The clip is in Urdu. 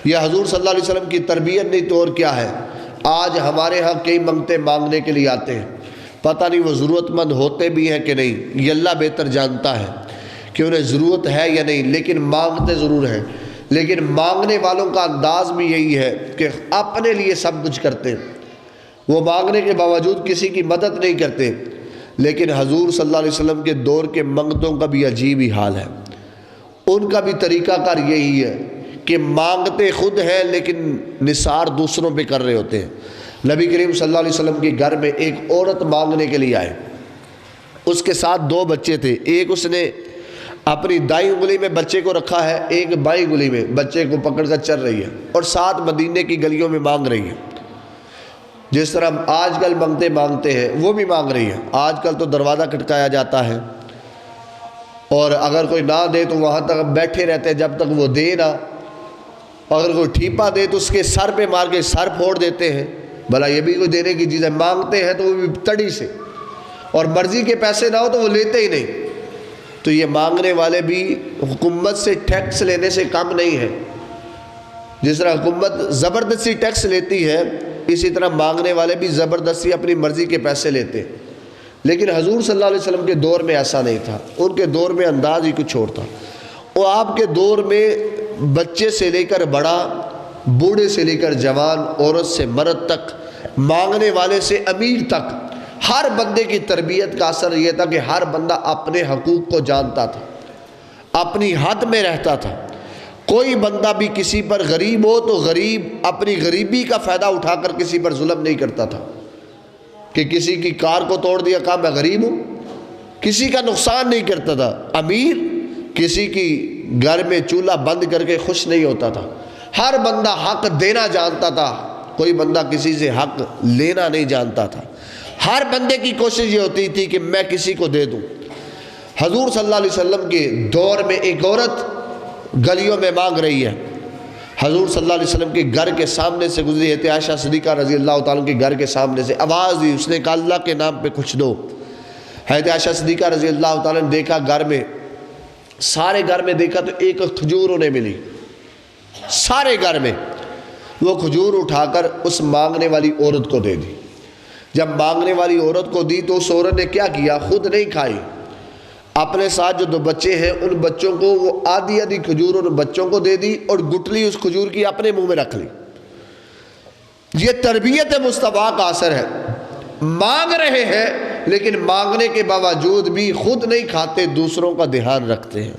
یہ حضور صلی اللہ علیہ وسلم کی تربیت نہیں تو اور کیا ہے؟ آج ہمارے ہاں کئی منگتے مانگنے کے لیے آتے ہیں، پتہ نہیں وہ ضرورت مند ہوتے بھی ہیں کہ نہیں، یہ اللہ بہتر جانتا ہے کہ انہیں ضرورت ہے یا نہیں، لیکن مانگتے ضرور ہیں۔ لیکن مانگنے والوں کا انداز بھی یہی ہے کہ اپنے لیے سب کچھ کرتے ہیں، وہ مانگنے کے باوجود کسی کی مدد نہیں کرتے۔ لیکن حضور صلی اللہ علیہ وسلم کے دور کے منگتوں کا بھی عجیب ہی حال ہے، ان کا بھی طریقہ کار یہی ہے کہ مانگتے خود ہیں لیکن نثار دوسروں پہ کر رہے ہوتے ہیں۔ نبی کریم صلی اللہ علیہ وسلم کے گھر میں ایک عورت مانگنے کے لیے آئے، اس کے ساتھ 2 بچے تھے، ایک اس نے اپنی دائیں انگلی میں بچے کو رکھا ہے، ایک بائیں انگلی میں بچے کو پکڑ کر چل رہی ہے، اور ساتھ مدینے کی گلیوں میں مانگ رہی ہے۔ جس طرح آج کل منگتے مانگتے ہیں وہ بھی مانگ رہی ہے۔ آج کل تو دروازہ کھٹکایا جاتا ہے، اور اگر کوئی نہ دے تو وہاں تک بیٹھے رہتے ہیں جب تک وہ دے نہ، اگر کوئی ٹھیپا دے تو اس کے سر پہ مار کے سر پھوڑ دیتے ہیں، بھلا یہ بھی کوئی دینے کی چیز ہے؟ مانگتے ہیں تو وہ بھی تڑی سے، اور مرضی کے پیسے نہ ہو تو وہ لیتے ہی نہیں۔ تو یہ مانگنے والے بھی حکومت سے ٹیکس لینے سے کم نہیں ہیں۔ جس طرح حکومت زبردستی ٹیکس لیتی ہے، اسی طرح مانگنے والے بھی زبردستی اپنی مرضی کے پیسے لیتے۔ لیکن حضور صلی اللہ علیہ وسلم کے دور میں ایسا نہیں تھا، ان کے دور میں انداز ہی کچھ اور تھا۔ اور آپ کے دور میں بچے سے لے کر بڑا، بوڑھے سے لے کر جوان، عورت سے مرد تک، مانگنے والے سے امیر تک، ہر بندے کی تربیت کا اثر یہ تھا کہ ہر بندہ اپنے حقوق کو جانتا تھا، اپنی حد میں رہتا تھا۔ کوئی بندہ بھی کسی پر غریب ہو تو غریب اپنی غریبی کا فائدہ اٹھا کر کسی پر ظلم نہیں کرتا تھا کہ کسی کی کار کو توڑ دیا، کہا میں غریب ہوں، کسی کا نقصان نہیں کرتا تھا۔ امیر کسی کی گھر میں چولہا بند کر کے خوش نہیں ہوتا تھا۔ ہر بندہ حق دینا جانتا تھا، کوئی بندہ کسی سے حق لینا نہیں جانتا تھا۔ ہر بندے کی کوشش یہ ہوتی تھی کہ میں کسی کو دے دوں۔ حضور صلی اللہ علیہ وسلم کے دور میں ایک عورت گلیوں میں مانگ رہی ہے، حضور صلی اللہ علیہ وسلم کے گھر کے سامنے سے گزری ہے، عائشہ صدیقہ رضی اللہ تعالیٰ کے گھر کے سامنے سے آواز دی، اس نے کہا اللہ کے نام پہ کچھ دو۔ حضرت عائشہ صدیقہ رضی اللہ تعالیٰ نے دیکھا گھر میں، سارے گھر میں دیکھا تو ایک کھجور انہیں ملی، سارے گھر میں۔ وہ کھجور اٹھا کر اس مانگنے والی عورت کو دے دی۔ جب مانگنے والی عورت کو دی تو اس عورت نے کیا کیا؟ خود نہیں کھائی، اپنے ساتھ جو 2 بچے ہیں ان بچوں کو وہ آدھی آدھی کھجور ان بچوں کو دے دی، اور گٹلی اس کھجور کی اپنے منہ میں رکھ لی۔ یہ تربیت مصطفیٰ کا اثر ہے۔ مانگ رہے ہیں لیکن مانگنے کے باوجود بھی خود نہیں کھاتے، دوسروں کا دھیان رکھتے ہیں۔